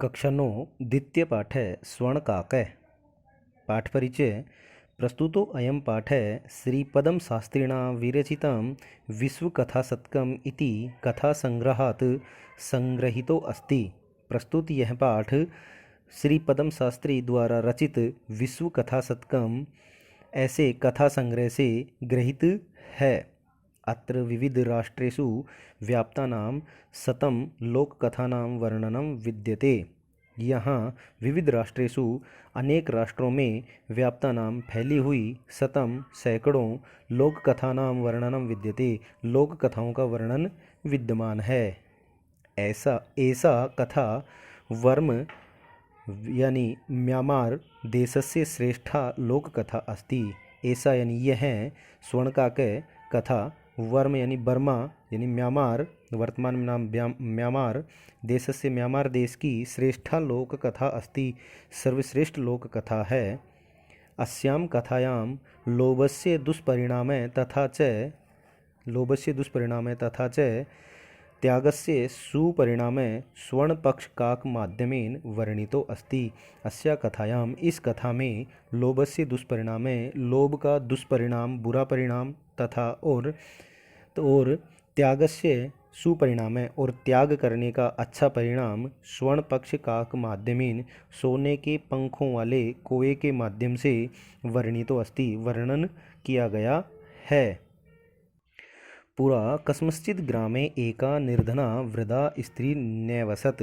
कक्षानो द्वितीयपाठे स्वर्णकाके पाठपरिचय प्रस्तुतो अयं पाठः श्रीपदं शास्त्रिणा विरचितं विश्वकथाशतकम् इति कथासंग्रहात् संग्रहीतो अस्ति। प्रस्तुत यह पाठ श्रीपदम शास्त्री द्वारा रचित विश्व कथाशतकम् ऐसे कथा संग्रह से गृहीत है। अत्र विविध राष्ट्रेषु व्याप्तानां शतं लोककथानां वर्णनं विद्यते। यहाँ विविध राष्ट्रेषु अनेक राष्ट्रों में व्याप्तानां फैली हुई शतं सैकड़ों लोककथानां वर्णनं विद्यते। लोककथाओं का वर्णन विद्यमान है। ऐसा कथा वर्म यानी म्यांमार देशस्य श्रेष्ठा लोककथा अस्ति। ऐसा यानी यह स्वर्णकाके कथा वर्म यानी बर्मा यानी म्यांमार वर्तमान में नाम म्यांमार देशस्य म्यांमार देश की श्रेष्ठा लोककथा अस्ति। सर्वश्रेष्ठ लोककथा है। अस्यां कथायां लोभस्य दुष्परिणामे तथा च त्यागस्य सुपरिणामे स्वर्णपक्षकाक माध्यमेन वर्णितो अस्ति। अस्या कथायां इस कथा में लोभस्य दुष्परिणामे लोभ का दुष्परिणाम बुरा परिणाम तथा और त्यागस्य सुपरिणामे और त्याग करने का अच्छा परिणाम स्वर्ण पक्ष काक माध्यमेन सोने के पंखों वाले कोए के माध्यम से वर्णितो अस्ति वर्णन किया गया है। पुरा कस्मश्चित् ग्रामे एका निर्धना वृद्धा स्त्री न्यवसत।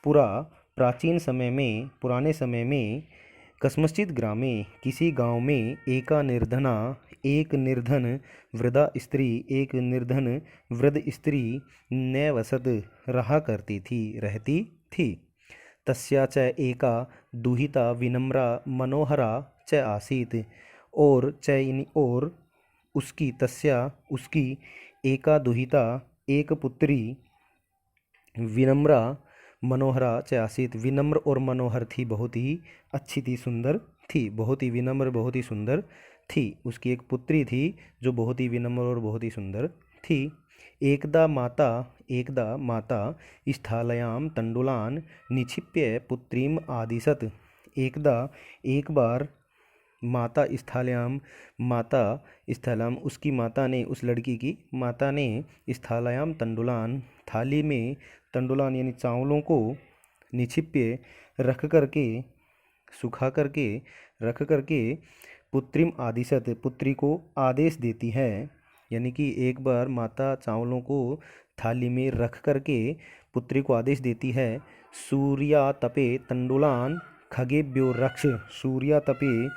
पुराने समय में कस्मश्चित् ग्रामे किसी गांव में एक निर्धन वृद्ध स्त्री न्यवसत रहती थी। तस्या च एका दुहिता विनम्रा मनोहरा च आसीत्। और उसकी एका दुहिता एक पुत्री विनम्रा मनोहरा च आसीत्। विनम्र और मनोहर थी, बहुत ही अच्छी थी, सुंदर थी, बहुत ही विनम्र बहुत ही सुंदर थी। उसकी एक पुत्री थी जो बहुत ही विनम्र और बहुत ही सुंदर थी। एकदा माता स्थालयां तंडुलान निक्षिप्य पुत्रीम आदिशत। एक बार माता स्थलम उसकी माता ने उस लड़की की माता ने स्थालयाम तंडुलान थाली में तंडुलान यानी चावलों को निक्षिप्य सुखा करके रख करके पुत्रीम आदिशत पुत्री को आदेश देती है। यानी कि एक बार माता चावलों को थाली में रख करके पुत्री को आदेश देती है। सूर्या तपे तंडुलान खगेभ्यो रक्ष। सूर्या तपे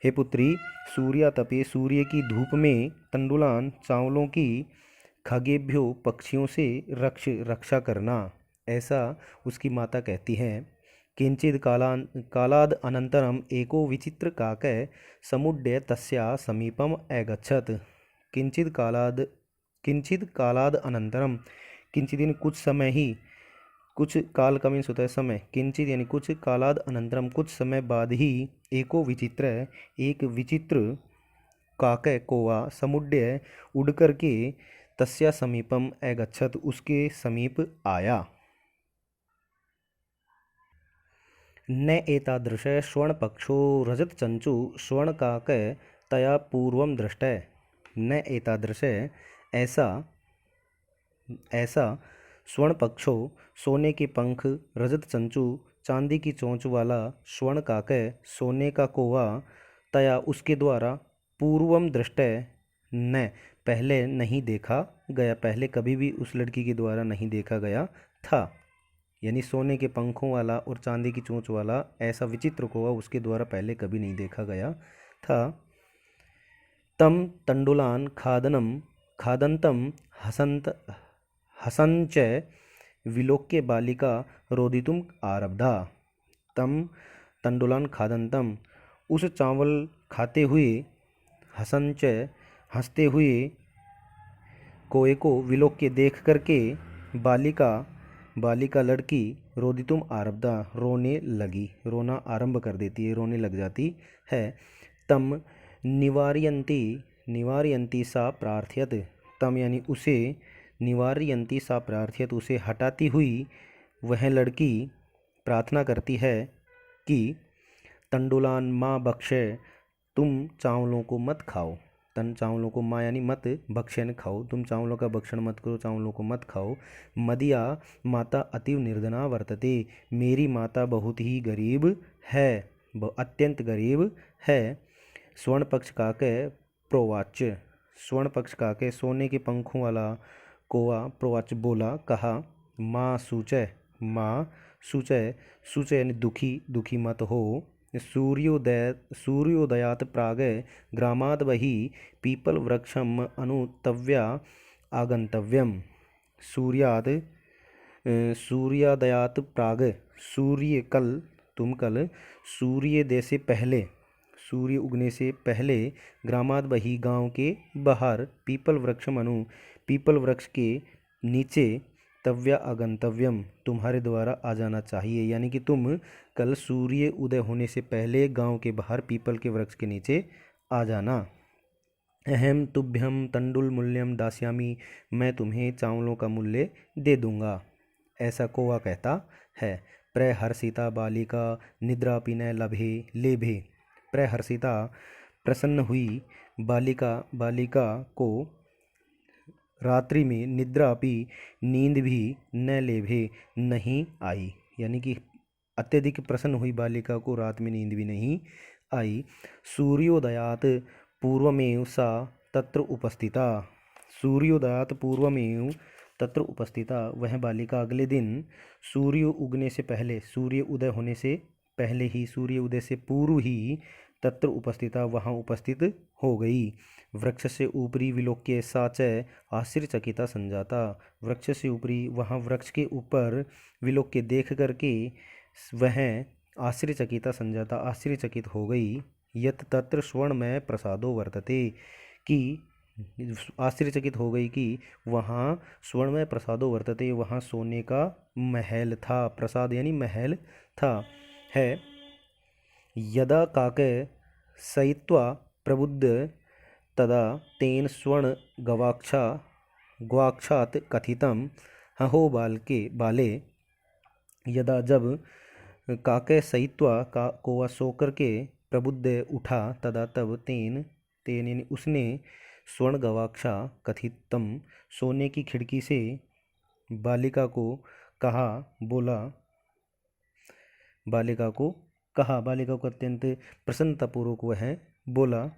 हे पुत्री, सूर्या तपे सूर्य की धूप में तंडुलान चावलों की खगेभ्यो पक्षियों से रक्षा करना, ऐसा उसकी माता कहती है। किंचित कालाद अनंतरम एको विचित्र काके समुड्य तस्या समीपम अगच्छत। किंचित कालाद अनंतरम, किंचित यानी कुछ समय ही, कुछ काल का मीन्स होता है समय, किंचित यानी कुछ कालाद अनंतरम कुछ समय बाद ही एक विचित्र काके कौवा समुड्य उड़ करके तस्या समीपम अगच्छत उसके समीप आया। न एतादृश स्वर्णपक्षो रजतचंचु स्वर्णकाके तया पूर्वं दृष्टः। न एतादृश ऐसा स्वर्णपक्षो सोने के पंख रजत चंचु चांदी की चोंच वाला स्वर्णकाके सोने का कौवा तया उसके द्वारा पूर्वम दृष्टः न पहले नहीं देखा गया, पहले कभी भी उस लड़की के द्वारा नहीं देखा गया था। यानी सोने के पंखों वाला और चांदी की चोंच वाला ऐसा विचित्र कौवा उसके द्वारा पहले कभी नहीं देखा गया था। तम तंडुलान खादंतम हसंच विलोक्य बालिका रोदितुम आरब्धा। तम तंडुलान खादंतम उस चावल खाते हुए हसंच हंसते हुए कोए को विलोक्य देख करके बालिका लड़की रोदितुम आरब्धा रोना आरंभ कर देती है, रोने लग जाती है। तम निवारयंती सा प्रार्थयत। तम यानी उसे, निवारयंती सा प्रार्थयत उसे हटाती हुई वह लड़की प्रार्थना करती है कि तंडुलान माँ बख्शे, तुम चावलों को मत खाओ। तन चावलों को माँ यानी मत, भक्षण खाओ, तुम चावलों का भक्षण मत करो, चावलों को मत खाओ। मदिया माता अतीव निर्धना वर्तते, मेरी माता बहुत ही गरीब है, अत्यंत गरीब है। स्वर्ण पक्ष काके प्रोवाच्य, स्वर्ण पक्ष काके सोने के पंखों वाला कौवा प्रोवाच्य बोला, कहा, माँ सूचय, माँ सूचय, सूचय यानी दुखी, दुखी मत हो। सूर्योदयात प्रागे ग्रामाद वही पीपल वृक्षम अनुतव्या आगंतव्यम। सूर्याद सूर्योदयात प्राग, सूर्य कल, तुम कल सूर्योदय से पहले, सूर्य उगने से पहले, ग्रामाद वही गांव के बाहर, पीपल वृक्षम अनु, पीपल वृक्ष के नीचे, तव्या अगंतव्यम, तुम्हारे द्वारा आ जाना चाहिए। यानी कि तुम कल सूर्य उदय होने से पहले गांव के बाहर पीपल के वृक्ष के नीचे आ जाना। अहम तुभ्यम तंडुल मूल्यम दास्यामी, मैं तुम्हें चावलों का मूल्य दे दूंगा, ऐसा कौवा कहता है। प्रहर्षिता बालिका निद्रापि न लभे लेभे, प्रहर्षिता प्रसन्न हुई बालिका, बालिका को रात्रि में निद्रापि नींद भी न लेभे नहीं आई, यानी कि अत्यधिक प्रसन्न हुई बालिका को रात में नींद भी नहीं आई। सूर्योदयात पूर्वमेव सा तत्र उपस्थिता, सूर्योदयात पूर्वमेव तत्र उपस्थिता, वह बालिका अगले दिन सूर्य उगने से पहले, सूर्य उदय होने से पहले ही, सूर्य उदय से पूर्व ही, तत्र उपस्थिता, वहाँ उपस्थित हो गई। वृक्ष से ऊपरी विलोक्य साचय आश्चर्यचकिता संजाता, वृक्ष से ऊपरी, वहाँ वृक्ष के ऊपर विलोक्य देख करके वह आश्चर्यचकिता संजाता, आश्चर्यचकित हो गई। यत तत्र स्वर्णमय प्रसादो वर्तते, कि आश्चर्यचकित हो गई कि वहाँ स्वर्णमय प्रसादो वर्तते, वहाँ सोने का महल था, प्रसाद यानी महल था है। यदा काके सयित्वा प्रबुद्ध तदा तेन स्वर्ण गवाक्षात कथितम, हहो बालके बाले, यदा जब काके सयित्वा का कौवा सो करके प्रबुद्ध उठा, तदा तब तेन, तेन यानी उसने, स्वर्ण गवाक्षा कथितम, सोने की खिड़की से बालिका को कहा, बोला, बालिका को कहा, बालिका को अत्यंत प्रसन्नतापूर्वक वह बोला,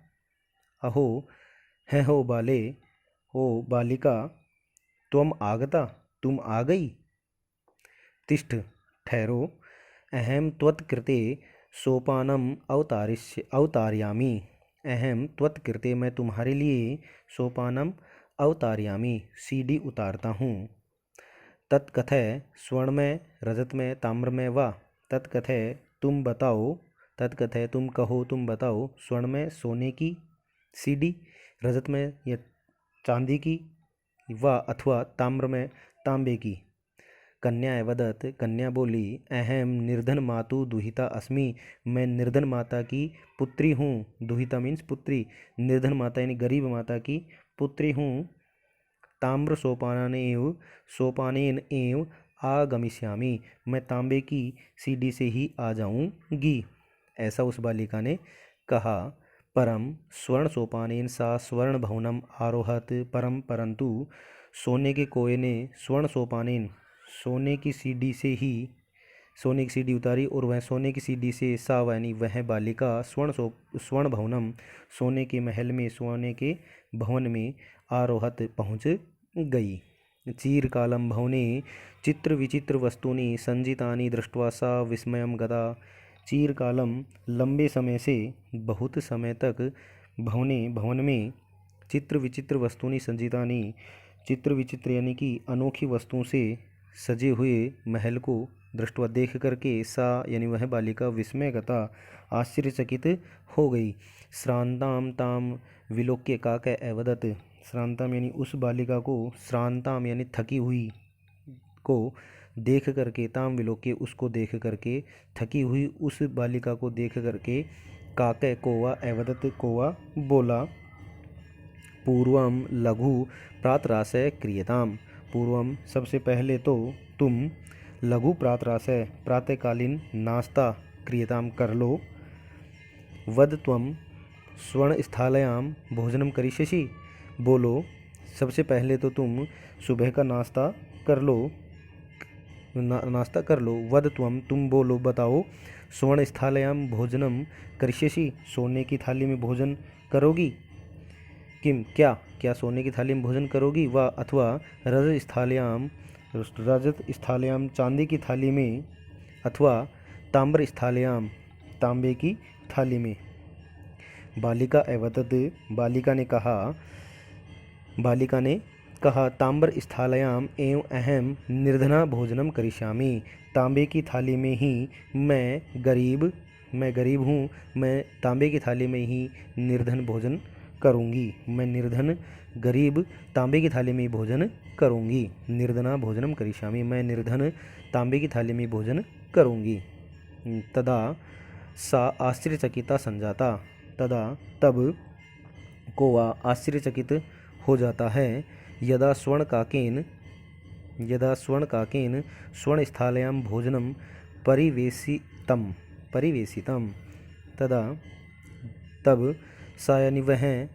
अहो है हो बाले, ओ बालिका, त्वम आगता, तुम आ गई। तिष्ठ, ठहरो। अहम त्वत्कृते सोपानम अवतारयामी, अहम त्वत्कृते, मैं तुम्हारे लिए सोपानम अवतारयामी, सीढ़ी उतारता हूँ। तत्कथय स्वर्णमय रजतमय ताम्रमय वा, तत्कथय तुम बताओ, तत्कथय तुम कहो, तुम बताओ, स्वर्णमय सोने की सीढ़ी, रजतमय या चांदी की, वा अथवा ताम्रमय तांबे की। कन्या वदत, कन्या बोली, अहम निर्धन मातु दुहिता अस्मि, मैं निर्धन माता की पुत्री हूँ। दुहिता मीन्स पुत्री, निर्धन माता यानी गरीब माता की पुत्री हूँ। ताम्र सोपानेन एव आगमिष्यामि, मैं तांबे की सीढ़ी से ही आ जाऊंगी, ऐसा उस बालिका ने कहा। परम स्वर्ण सोपानेन सा स्वर्ण भवनम आरोहत, परम परंतु सोने के कोए ने स्वर्ण सोपानेन, सोने की सीढ़ी से ही, सोने की सीढ़ी उतारी, और वह सोने की सीढ़ी से, सा यानी वह बालिका, स्वर्ण भवनम, सोने के महल में, सोने के भवन में, आरोहत पहुँच गई। चीरकालं भवने चित्र विचित्र वस्तूनि संजितानि दृष्ट्वा सा विस्मयं गता। चीरकालम लंबे समय से, बहुत समय तक, भवन में, चित्र विचित्र वस्तूनि संजितानि, चित्र विचित्र यानी कि अनोखी वस्तुओं से सजे हुए महल को दृष्टवा देख करके, सा यानी वह बालिका, विस्मयगता आश्चर्यचकित हो गई। श्रांताम ताम विलोक्य काके अवदत, श्रांताम यानी उस बालिका को, श्रांताम यानी थकी हुई को देख करके, ताम विलोक्य उसको देख करके, थकी हुई उस बालिका को देख करके, काके कौवा अवदत कौवा बोला, पूर्वम लघु प्रातराशय क्रियताम, पूर्वम सबसे पहले तो, तुम लघु प्रातराशय प्रातःकालीन नाश्ता क्रियतां कर लो। वद त्वं स्वर्णस्थालयां भोजनं करिष्यसि। बोलो, सबसे पहले तो तुम सुबह का नाश्ता कर लो, नाश्ता कर लो। वद त्वं, तुम बोलो, बताओ। स्वर्णस्थालयां भोजनं करिष्यसि, सोने की थाली में भोजन करोगी। किम, क्या, क्या सोने की थाली में भोजन करोगी। व अथवा रजत स्थालयां चांदी की थाली में, अथवा ताम्र स्थालयां तांबे की थाली में। बालिका अवदत्, बालिका ने कहा ताम्र स्थालयाम एवं अहम निर्धना भोजनम करिष्यामि। तांबे की थाली में ही मैं गरीब हूँ, मैं तांबे की थाली में ही निर्धन भोजन करूँगी। मैं निर्धन गरीब तांबे की थाली में ही भोजन करूँगी। निर्धना भोजनम करिष्यामि, मैं निर्धन तांबे की थाली में भोजन करूँगी। तदा सा आश्चर्यचकिता संजाता, तब कौवा आश्चर्यचकित हो जाता है। यदा स्वर्णकाकेन स्वर्णस्थालयां भोजनं परिवेशितम तब सा यानी वह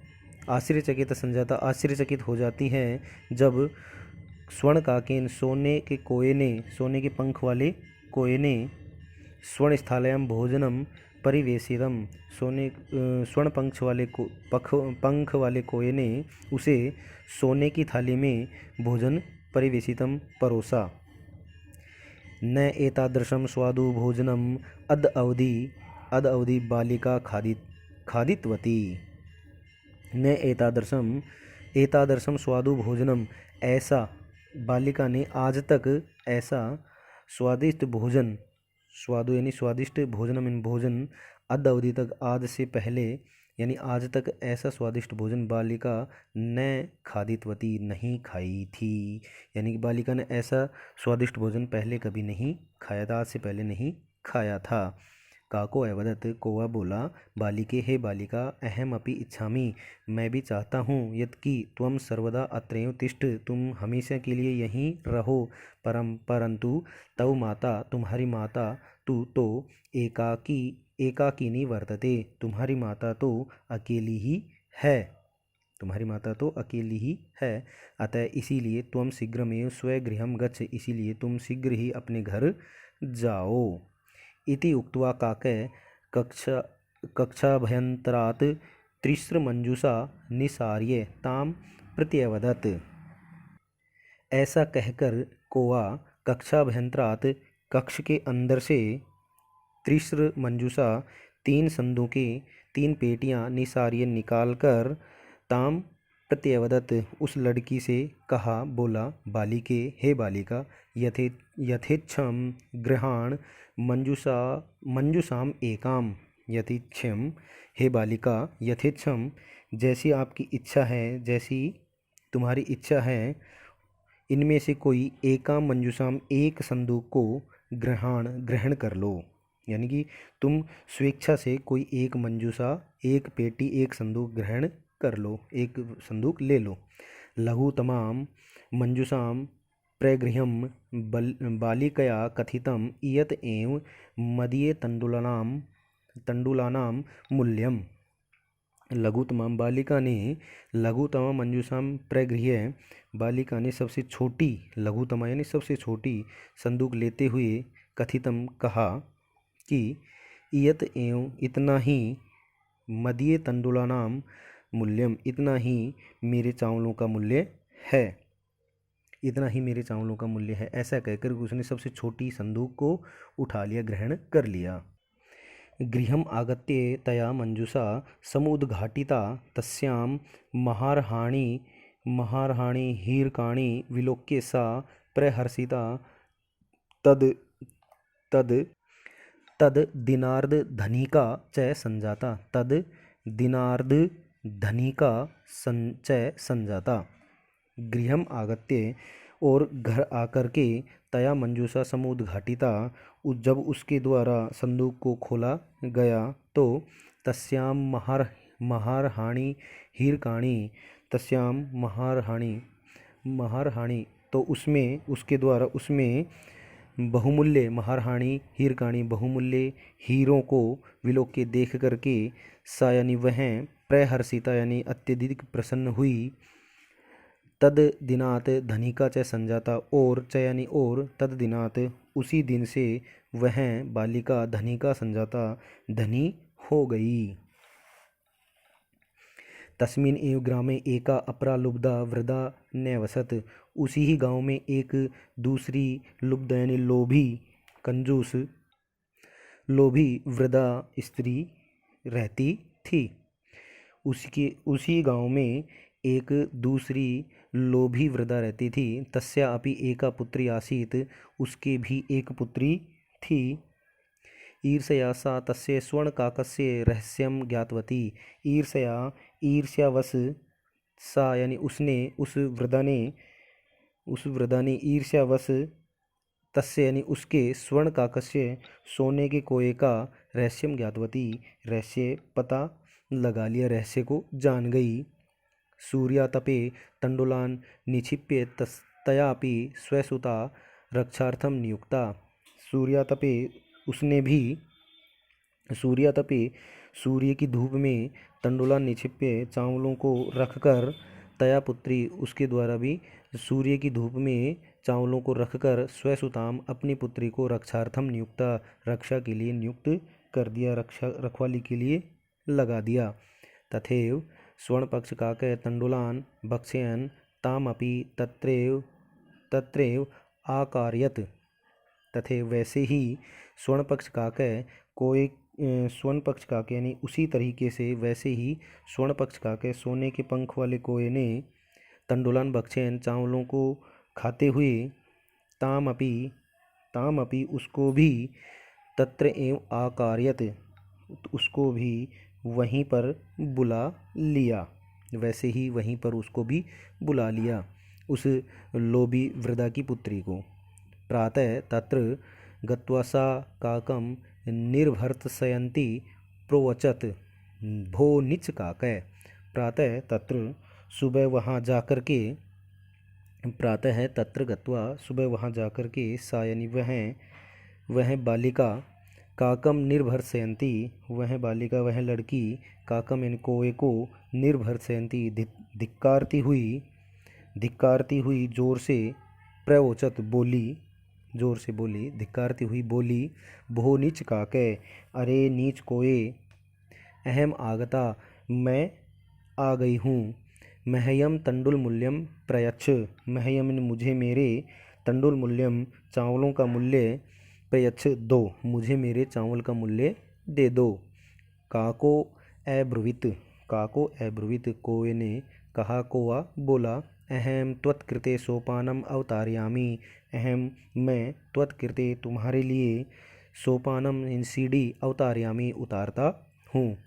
आश्चर्यचकित संजाता आश्चर्यचकित हो जाती है जब स्वर्णकाकेन सोने के पंख वाले कोये ने स्वर्णस्थालयां भोजनम परिवेशितम स्वर्ण पंख वाले कोये ने उसे सोने की थाली में भोजन परिवेशितम परोसा। न एतादृशं स्वादु भोजनम अद अवधि बालिका खादितवती। न एतादृशं स्वादु भोजनम, ऐसा बालिका ने आज तक ऐसा स्वादिष्ट भोजन, स्वादु यानी स्वादिष्ट, भोजनम इन भोजन, अद अवधि तक, आज से पहले यानी आज तक ऐसा स्वादिष्ट भोजन बालिका न खादितवती नहीं खाई थी। यानी कि बालिका ने ऐसा स्वादिष्ट भोजन पहले कभी नहीं खाया था, आज से पहले नहीं खाया था। काको अवदत्, कौवा बोला, बालिके, हे बालिका, अहम अपि इच्छामि, मैं भी चाहता हूँ, यत्कि त्वं सर्वदा अत्रैव तिष्ठ, तुम हमेशा के लिए यहीं रहो। परंतु तव माता, तुम्हारी माता, तू तो एकाकिनी वर्तते, तुम्हारी माता तो अकेली ही है। अतः इसीलिए त्वं शीघ्रमेव स्वगृहं गच्छ, इसीलिए तुम शीघ्र ही अपने घर जाओ। इति उक्त्वा काकः कक्षाभ्यन्तरात् तिस्रमंजूषा निसार्य तां प्रत्यवदत्। ऐसा कहकर कौवा कक्षाभ्यन्तरात्, कक्ष के अंदर से, त्रिस्र मंजूषा, 3 संदूकें, 3 पेटियां, निसार्य निकाल कर, ताम प्रत्यवदत्, उस लड़की से कहा, बोला, बालिके, हे बालिका, यथेच्छं गृहाण मंजूषाम एकाम। यथेच्छं, हे बालिका, यथेच्छं, जैसी आपकी इच्छा है, जैसी तुम्हारी इच्छा है, इनमें से कोई एकाम मंजूषाम, एक संदूक को ग्रहण कर लो। यानी कि तुम स्वेच्छा से कोई एक मंजूषा, एक पेटी, एक संदूक ग्रहण कर लो, एक संदूक ले लो। लघुतमां मंजूषां प्रगृह्यं बालिकया कथितम् इयत् एव मदीय तण्डुलानां मूल्यम्। लघुतमां, बालिका ने लघुतमा मंजूषां प्रगृह्य, बालिका ने सबसे छोटी, लघुतमा यानी सबसे छोटी संदूक लेते हुए, कथितम कहा कि इयत एवं इतना ही, मदीय तण्डुलानां मूल्यम, इतना ही मेरे चावलों का मूल्य है, इतना ही मेरे चावलों का मूल्य है। ऐसा कहकर उसने सबसे छोटी संदूक को उठा लिया, ग्रहण कर लिया। गृहम् आगत्य तया मंजूषा समुद्घाटिता, तस्यां महारहाणि हीरकाणि विलोक्य सा प्रहर्षिता। तद दिनार्ध धनिका च संजाता, तद दिनार्ध धनिका च संजाता। गृहम् आगत्य, और घर आकर के, तया मंजूषा समुद्घाटिता, जब उसके द्वारा संदूक को खोला गया, तो तस्यां महारहाणि हीरकाणि, तस्यां महारहाणि, तो उसमें, उसके द्वारा उसमें बहुमूल्य महारहाणी हीरकाणी बहुमूल्य हीरों को विलोक देख करके सा यानी वह प्रहर्षिता यानी अत्यधिक प्रसन्न हुई। तद दिनात धनिका च संजाता और च यानी और तद दिनात उसी दिन से वह बालिका धनिका संजाता धनी हो गई। तस्मिन एव ग्रामे एका अपरा लुब्धा वृद्धा न्यवसत, उसी ही गांव में एक दूसरी लुब्ध यानी लोभी कंजूस लोभी वृद्धा स्त्री रहती थी। उसी गांव में एक दूसरी लोभी वृद्धा रहती थी। तस्या अपि एका पुत्री आसीत, उसके भी एक पुत्री थी। ईर्ष्या सा तस्य स्वर्णकाकस्य रहस्यम ज्ञातवती। ईर्ष्यावश सा यानी उसने उस वृद्धा ने ईर्ष्यावश तस्य यानी उसके स्वर्ण काकस्य सोने के कोये का रहस्यम ज्ञातवती रहस्य पता लगा लिया, रहस्य को जान गई। सूर्यातपे तंडुलान निक्षिप्य तयापि स्वसुता रक्षार्थम नियुक्ता। सूर्यातपे उसने भी सूर्य की धूप में तंडुलान निक्षिप्य चावलों को रखकर तया पुत्री उसके द्वारा भी सूर्य की धूप में चावलों को रखकर स्वसुताम अपनी पुत्री को रक्षार्थम नियुक्ता रक्षा के लिए नियुक्त कर दिया, रखवाली के लिए लगा दिया। तथैव स्वर्णपक्ष काकय तंडुलान भक्षयन् तामपि तत्रैव आकारयत। तथे वैसे ही स्वर्ण पक्ष काके यानी उसी तरीके से वैसे ही स्वर्ण पक्ष काके सोने के पंख वाले कोये ने तंडुलान भक्षयन चावलों को खाते हुए तामपि उसको भी तत्र एव आकार्यत उसको भी वहीं पर बुला लिया, वैसे ही वहीं पर उसको भी बुला लिया उस लोभी वृद्धा की पुत्री को। प्रातः तत्र गत्वा सा काकम निर्भर्त्सयन्ती प्रोवचत भो नीच काकय। प्रातः तत्र सुबह वहाँ जाकर के प्रातः तत्र गत्वा सुबह वहाँ जाकर के सा यानी वह बालिका काकम निर्भर्त्सयन्ती वह बालिका वह लड़की काकम इन कोए को निर्भर्त्सयन्ती धिक्कारती हुई जोर से प्रवोचत बोली, जोर से बोली धिक्कारती हुई बोली बहु नीच काके अरे नीच कोए अहम आगता मैं आ गई हूँ। मह्यम तंडुल मूल्यम प्रयच्छ मह्यम मुझे मेरे तंडुल मूल्यम चावलों का मूल्य प्रयच्छ दो मुझे मेरे चावल का मूल्य दे दो। काको अब्रुवित कोए ने कहा कोआ बोला अहम त्वत्कृते सोपानम अवतारयामी अहम मैं त्वत्कृते तुम्हारे लिए सोपानम इन सीढ़ी अवतारयामी उतारता हूँ।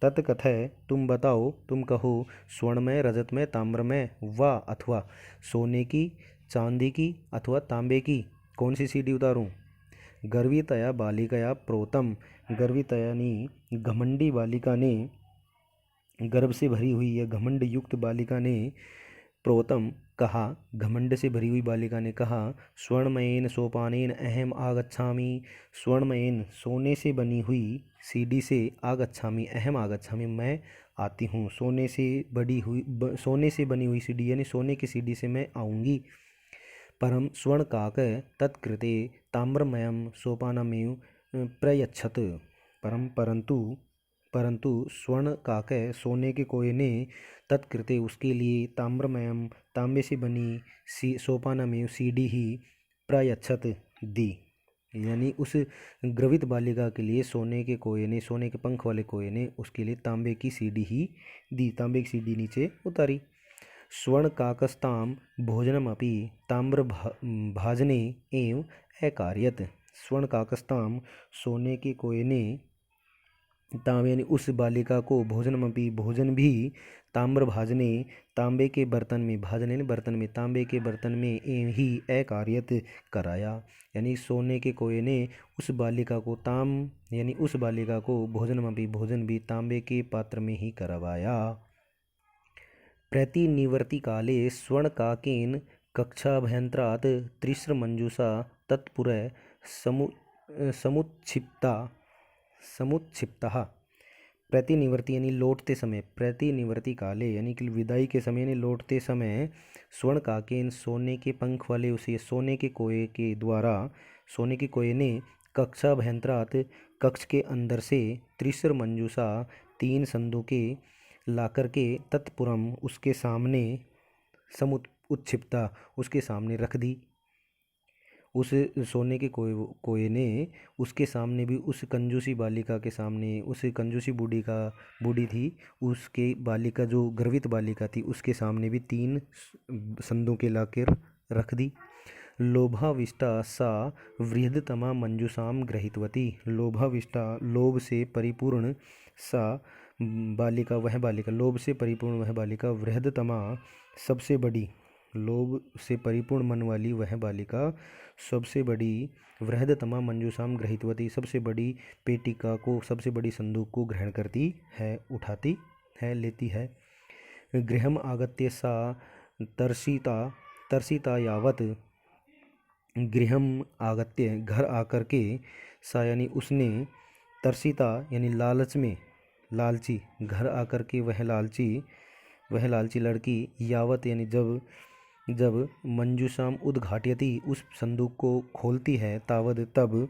तत्कथय तुम बताओ तुम कहो स्वर्णमय रजतमय ताम्रमय वा अथवा सोने की चांदी की अथवा तांबे की कौन सी सीढ़ी उतारूं। गर्वितया बालिकया प्रोतम गर्वितया यानी घमंडी बालिका ने गर्भ से भरी हुई या घमंड युक्त बालिका ने प्रोतम कहा घमंड से भरी हुई बालिका ने कहा स्वर्णमयेन सोपानेन अहम आगच्छामि स्वर्णमयेन सोने से बनी हुई सीढ़ी से आगच्छामि अहम आगच्छामि मैं आती हूँ। सोने से बनी हुई सीढ़ी यानी सोने की सीढ़ी से मैं आऊँगी। परम स्वर्ण काक तत्कृते ताम्रमयम सोपानमेव प्रयच्छत परंतु स्वर्ण काकय सोने के कोये ने तत्कृते उसके लिए ताम्रमयम तांबे से बनी सोपानमेव सीढ़ी ही प्रयच्छत दी, यानी उस ग्रवित बालिका के लिए सोने के कोये ने सोने के पंख वाले कोये ने उसके लिए तांबे की सीढ़ी ही दी, तांबे की सीढ़ी नीचे उतारी। स्वर्ण काकस्ताम भोजनमपि ताम्र भाजने एवं अकार्यत स्वर्ण काकस्ताम सोने के कोये ने तांबे यानी उस बालिका को भोजनमपि भोजन भी ताम्र भाजने तांबे के बर्तन में भाजने बर्तन में तांबे के बर्तन में एवं ही अकार्यत कराया, यानी सोने के कोये ने उस बालिका को भोजनमपि भोजन भी तांबे के पात्र में ही करवाया। प्रतिनिवर्ति काले स्वर्ण काकेन कक्षाभ्यन्तरात् तिस्रमञ्जूषा तत्पुरः समु समुत्क्षिप्तः। प्रतिनिवृत्ति यानी लौटते समय, प्रतिनिवृत्ति काले यानी कि विदाई के समय यानी लौटते समय, स्वर्ण काकेन सोने के पंख वाले उसे सोने के कोए के द्वारा, सोने के कोए ने कक्षाभ्यन्तरात् कक्ष के अंदर से तिस्रमंजूषा 3 संदूके लाकर के तत्पुरम उसके सामने, समुत्क्षिप्ता उसके सामने रख दी। उस सोने के कोए ने उसके सामने भी, उस कंजूसी बालिका के सामने, उस कंजूसी बूढ़ी थी, उसके बालिका जो गर्वित बालिका थी उसके सामने भी 3 संदूकें लाकर रख दी। लोभाविष्टा सा वृहदतमा मंजूषाम ग्रहीतवती। लोभाविष्टा लोभ से परिपूर्ण, सा बालिका वह बालिका, लोभ से परिपूर्ण वह बालिका, वृहदतमा सबसे बड़ी, लोभ से परिपूर्ण मन वाली वह बालिका सबसे बड़ी, वृहदतमा मंजूषाम ग्रहीतवती सबसे बड़ी पेटिका को, सबसे बड़ी संदूक को ग्रहण करती है, उठाती है, लेती है। गृहम आगत्य सा तर्षिता यावत। गृहम आगत्य घर आकर के, सा यानी उसने, तर्षिता यानी लालच में, लालची, घर आकर के वह लालची लड़की, यावत यानी जब मंजूषाम उद्घाटयति उस संदूक को खोलती है, तावद तब,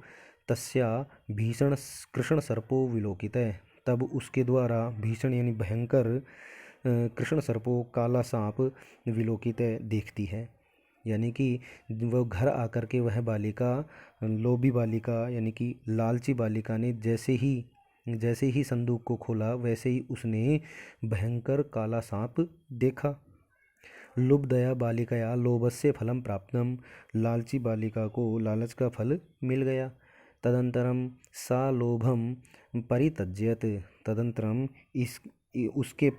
तस्या भीषण कृष्ण सर्पो विलोकितः तब उसके द्वारा, भीषण यानी भयंकर, कृष्ण सर्पो काला सांप विलोकित देखती है। यानी कि वह घर आकर के वह बालिका, लोभी बालिका यानी कि लालची बालिका ने जैसे ही संदूक को खोला वैसे ही उसने भयंकर काला सांप देखा। लुब्धया बालिकया लोभस्य फलम प्राप्तम। लालची बालिका को लालच का फल मिल गया। तदंतरम सा लोभम परित्यज्यत। तदंतरम उसके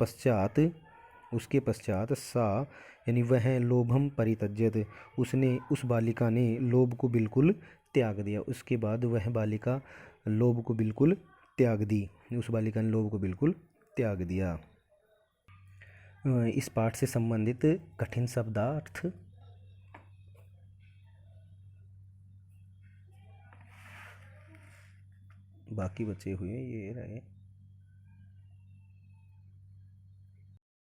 पश्चात सा यानी वह लोभम परित्यज्यत, उसने, उस बालिका ने लोभ को बिल्कुल त्याग दिया। उसके बाद वह बालिका लोभ को बिल्कुल त्याग दी, उस बालिका ने लोभ को बिल्कुल त्याग दिया। इस पाठ से संबंधित कठिन शब्दार्थ बाकी बचे हुए ये रहे।